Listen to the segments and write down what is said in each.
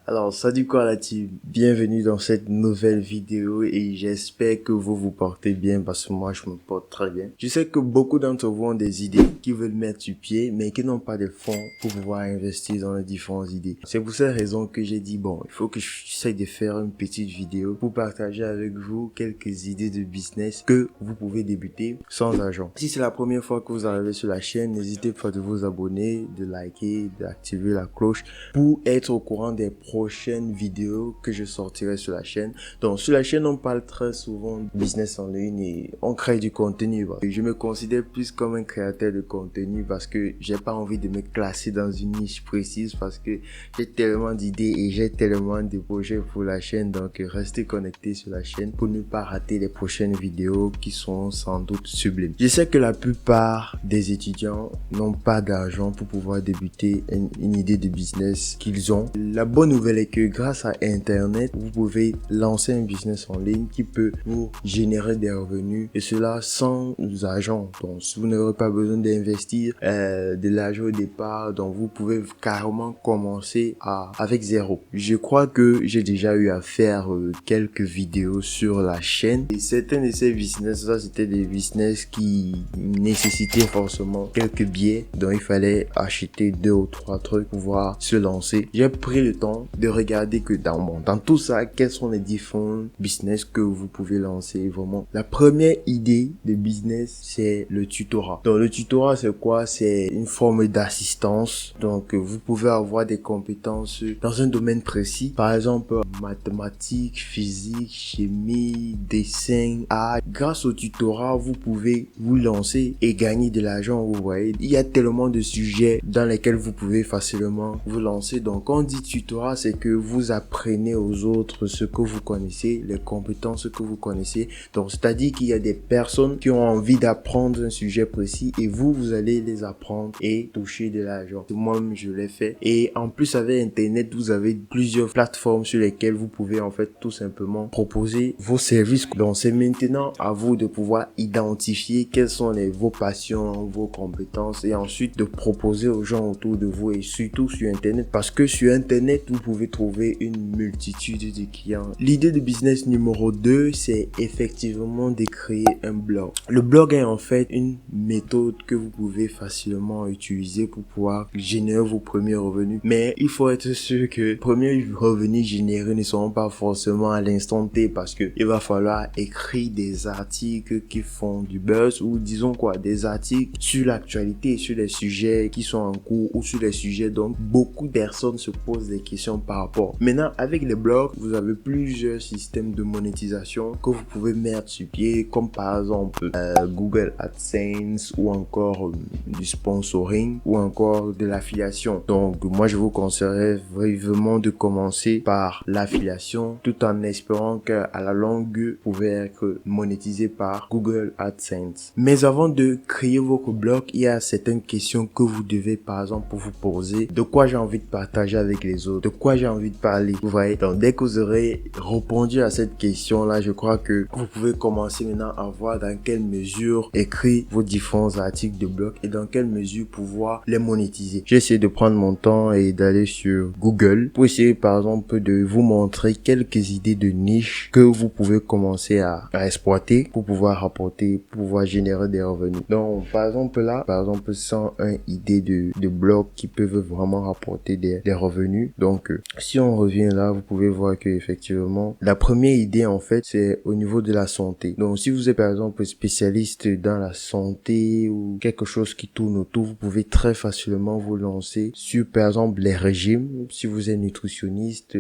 Alors, salut quoi la team, bienvenue dans cette nouvelle vidéo et j'espère que vous vous portez bien parce que moi je me porte très bien. Je sais que beaucoup d'entre vous ont des idées qui veulent mettre sur pied mais qui n'ont pas de fonds pour pouvoir investir dans les différentes idées. C'est pour cette raison que j'ai dit bon, il faut que j'essaie de faire une petite vidéo pour partager avec vous quelques idées de business que vous pouvez débuter sans argent. Si c'est la première fois que vous arrivez sur la chaîne, n'hésitez pas de vous abonner, de liker, d'activer la cloche pour être au courant des prochaines vidéos que je sortirai sur la chaîne. Donc sur la chaîne on parle très souvent de business en ligne et on crée du contenu. Et je me considère plus comme un créateur de contenu parce que j'ai pas envie de me classer dans une niche précise parce que j'ai tellement d'idées et j'ai tellement de projets pour la chaîne. Donc restez connectés sur la chaîne pour ne pas rater les prochaines vidéos qui sont sans doute sublimes. Je sais que la plupart des étudiants n'ont pas d'argent pour pouvoir débuter une idée de business qu'ils ont. La bonne nouvelle est que grâce à Internet, vous pouvez lancer un business en ligne qui peut vous générer des revenus et cela sans argent. Donc, si vous n'aurez pas besoin d'investir de l'argent au départ, donc vous pouvez carrément commencer avec zéro. Je crois que j'ai déjà eu à faire quelques vidéos sur la chaîne et certains de ces business, ça c'était des business qui nécessitaient forcément quelques billets, donc il fallait acheter 2 ou 3 trucs pour pouvoir se lancer. J'ai pris le temps de regarder que dans tout ça, quels sont les différents business que vous pouvez lancer vraiment. La première idée de business, c'est le tutorat. Donc le tutorat, c'est quoi? C'est une forme d'assistance. Donc vous pouvez avoir des compétences dans un domaine précis. Par exemple, mathématiques, physique, chimie, dessin, art. Grâce au tutorat, vous pouvez vous lancer et gagner de l'argent, vous voyez. Il y a tellement de sujets dans lesquels vous pouvez facilement vous lancer. Donc quand on dit tutorat, c'est que vous apprenez aux autres ce que vous connaissez, les compétences que vous connaissez. Donc c'est-à-dire qu'il y a des personnes qui ont envie d'apprendre un sujet précis et vous allez les apprendre et toucher de l'argent. Moi-même je l'ai fait. Et en plus avec Internet, vous avez plusieurs plateformes sur lesquelles vous pouvez en fait tout simplement proposer vos services. Donc c'est maintenant à vous de pouvoir identifier quelles sont vos passions, vos compétences et ensuite de proposer aux gens autour de vous et surtout sur Internet parce que sur Internet vous pouvez trouver une multitude de clients. L'idée de business numéro 2, c'est effectivement de créer un blog. Le blog est en fait une méthode que vous pouvez facilement utiliser pour pouvoir générer vos premiers revenus. Mais il faut être sûr que les premiers revenus générés ne seront pas forcément à l'instant T parce que il va falloir écrire des articles qui font du buzz ou disons quoi, des articles sur l'actualité, sur les sujets qui sont en cours ou sur les sujets dont beaucoup de personnes se posent des questions par rapport. Maintenant, avec les blogs, vous avez plusieurs systèmes de monétisation que vous pouvez mettre sur pied, comme par exemple Google AdSense ou encore du sponsoring ou encore de l'affiliation. Donc, moi, je vous conseillerais vraiment de commencer par l'affiliation tout en espérant qu'à la longue, vous pouvez être monétisé par Google AdSense. Mais avant de créer votre blog, il y a certaines questions que vous devez, par exemple, vous poser. De quoi j'ai envie de partager avec les autres? De quoi j'ai envie de parler? Vous voyez? Donc, dès que vous aurez répondu à cette question-là, je crois que vous pouvez commencer maintenant à voir dans quelle mesure écrire vos différents articles de blog et dans quelle mesure pouvoir les monétiser. J'ai essayé de prendre mon temps et d'aller sur Google pour essayer, par exemple, de vous montrer quelques idées de niche que vous pouvez commencer à exploiter pour pouvoir rapporter, pour pouvoir générer des revenus. Donc, par exemple, là, 101 idées de blog qui peuvent vraiment rapporter des revenus. Donc, si on revient là, vous pouvez voir que effectivement, la première idée en fait, c'est au niveau de la santé. Donc, si vous êtes par exemple spécialiste dans la santé ou quelque chose qui tourne autour, vous pouvez très facilement vous lancer sur par exemple les régimes. Si vous êtes nutritionniste,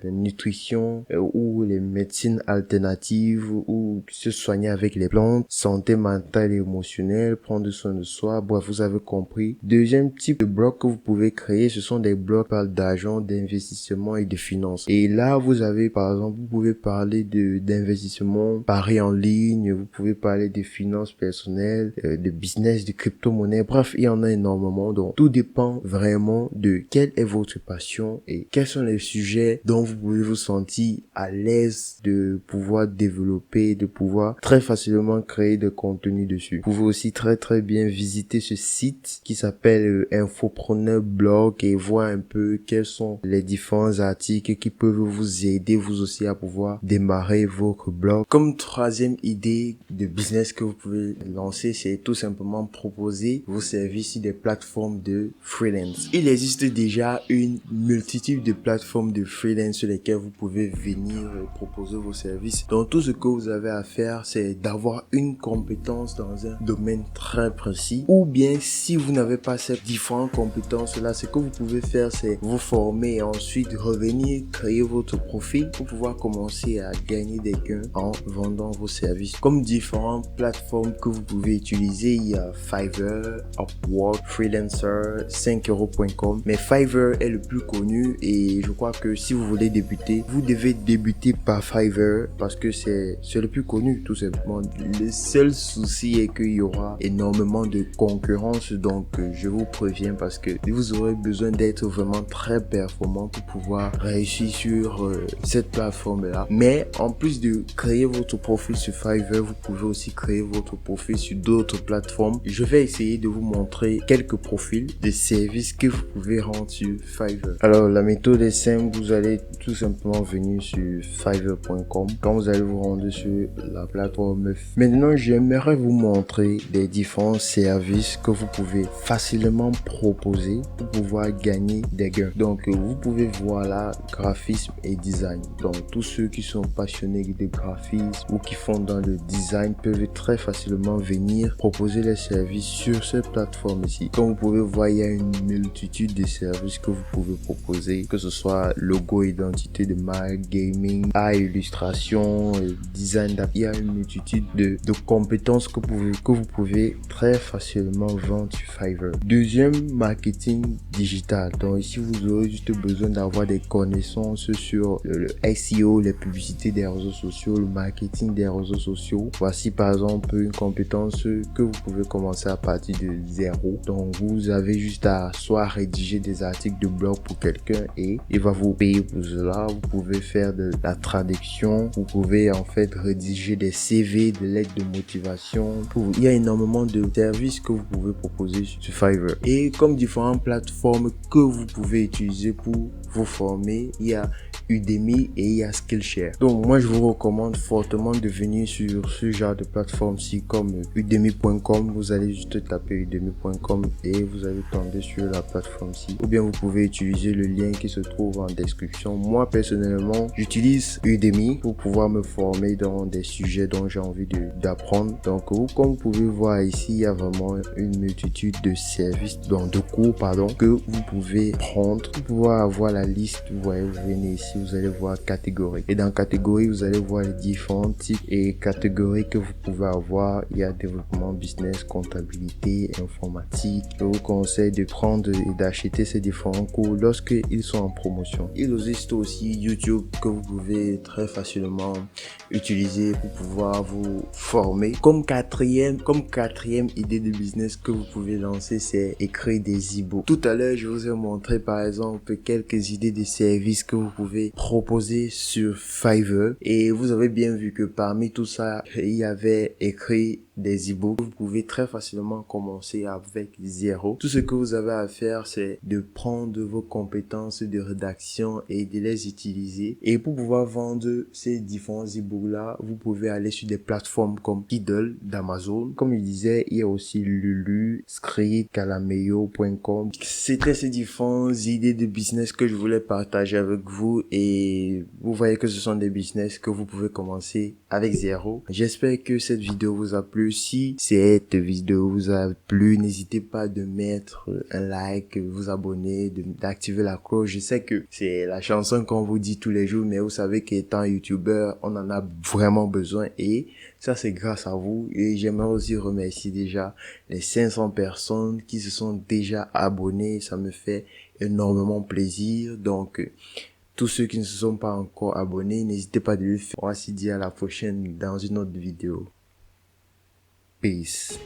la nutrition ou les médecines alternatives ou se soigner avec les plantes, santé mentale et émotionnelle, prendre soin de soi. Bref, vous avez compris. Deuxième type de blog que vous pouvez créer, ce sont des blogs qui parlent d'argent, d'investissement et de finances. Et là, vous avez par exemple, vous pouvez parler d'investissement, paris en ligne, vous pouvez parler de finances personnelles, de business, de crypto-monnaie. Bref, il y en a énormément. Donc, tout dépend vraiment de quelle est votre passion et quels sont les sujets dont vous pouvez vous sentir à l'aise de pouvoir développer, de pouvoir très facilement créer de contenu dessus. Vous pouvez aussi très bien visiter ce site qui s'appelle Infopreneur Blog et voir un peu quels sont les différents articles qui peuvent vous aider vous aussi à pouvoir démarrer votre blog. Comme troisième idée de business que vous pouvez lancer, c'est tout simplement proposer vos services sur des plateformes de freelance. Il existe déjà une multitude de plateformes de freelance sur lesquelles vous pouvez venir proposer vos services. Donc tout ce que vous avez à faire, c'est d'avoir une compétence dans un domaine très précis, ou bien si vous n'avez pas ces différentes compétences là, ce que vous pouvez faire, c'est vous former et ensuite revenir créer votre profil pour pouvoir commencer à gagner des gains en vendant vos services. Comme différentes plateformes que vous pouvez utiliser, il y a Fiverr, Upwork, Freelancer, 5euros.com, mais Fiverr est le plus connu et je crois que si vous voulez débuter, vous devez débuter par Fiverr parce que c'est le plus connu tout simplement. Le seul souci est qu'il y aura énormément de concurrence, donc je vous préviens parce que vous aurez besoin d'être vraiment très performant pour pouvoir réussir sur cette plateforme là. Mais en plus de créer votre profil sur Fiverr, vous pouvez aussi créer votre profil sur d'autres plateformes. Je vais essayer de vous montrer quelques profils de services que vous pouvez rendre sur Fiverr. Alors la méthode est simple, vous allez tout simplement venir sur fiverr.com. Quand vous allez vous rendre sur la plateforme, maintenant j'aimerais vous montrer des différents services que vous pouvez facilement proposer pour pouvoir gagner des gains. Donc vous pouvez voir là graphisme et design. Donc tous ceux qui sont passionnés de graphisme ou qui font dans le design peuvent très facilement venir proposer les services sur cette plateforme ici. Comme vous pouvez voir, il y a une multitude de services que vous pouvez proposer, que ce soit logo, identité de marque, gaming, art, illustration, design d'app. Il y a une multitude de compétences que vous pouvez très facilement vendre sur Fiverr. Deuxième, marketing digital. Donc ici vous aurez juste besoin d'avoir des connaissances sur le SEO, les publicités des réseaux sociaux, le marketing des réseaux sociaux. Voici par exemple une compétence que vous pouvez commencer à partir de zéro. Donc vous avez juste à soit rédiger des articles de blog pour quelqu'un et il va vous payer pour cela. Vous pouvez faire de la traduction, vous pouvez en fait rédiger des CV, des lettres de motivation. Il y a énormément de services que vous pouvez proposer sur Fiverr. Et comme différentes plateformes que vous pouvez utiliser pour vous former, il y a Udemy et il y a Skillshare. Donc moi je vous recommande fortement de venir sur ce genre de plateforme-ci comme udemy.com. Vous allez juste taper udemy.com et vous allez tomber sur la plateforme-ci. Ou bien vous pouvez utiliser le lien qui se trouve en description. Moi personnellement, j'utilise Udemy pour pouvoir me former dans des sujets dont j'ai envie d'apprendre. Donc comme vous pouvez voir ici, il y a vraiment une multitude de services, de cours que vous pouvez prendre pour pouvoir avoir la liste. Vous voyez, vous venez ici, vous allez voir catégorie. Et dans catégorie, vous allez voir les différents types et catégories que vous pouvez avoir. Il y a développement business, comptabilité, informatique. Je vous conseille de prendre et d'acheter ces différents cours lorsqu'ils sont en promotion. Il existe aussi YouTube que vous pouvez très facilement utiliser pour pouvoir vous former. Comme quatrième idée de business que vous pouvez lancer, c'est écrire des e-books. Tout à l'heure, je vous ai montré par exemple quelques idées de services que vous pouvez proposer sur Fiverr et vous avez bien vu que parmi tout ça, il y avait écrit des e-books. Vous pouvez très facilement commencer avec zéro. Tout ce que vous avez à faire, c'est de prendre vos compétences de rédaction et de les utiliser. Et pour pouvoir vendre ces différents e-books là, vous pouvez aller sur des plateformes comme Kindle d'Amazon. Comme je disais, il y a aussi Lulu, Script, Calameo.com. C'était ces différentes idées de business que je voulais partager avec vous et vous voyez que ce sont des business que vous pouvez commencer avec zéro. J'espère que cette vidéo vous a plu. Si cette vidéo vous a plu, n'hésitez pas de mettre un like, vous abonner, d'activer la cloche. Je sais que c'est la chanson qu'on vous dit tous les jours, mais vous savez qu'étant youtubeur, on en a vraiment besoin et ça c'est grâce à vous. Et j'aimerais aussi remercier déjà les 500 personnes qui se sont déjà abonnées. Ça me fait énormément plaisir. Donc tous ceux qui ne se sont pas encore abonnés, n'hésitez pas de le faire. On va se dire à la prochaine dans une autre vidéo. Peace.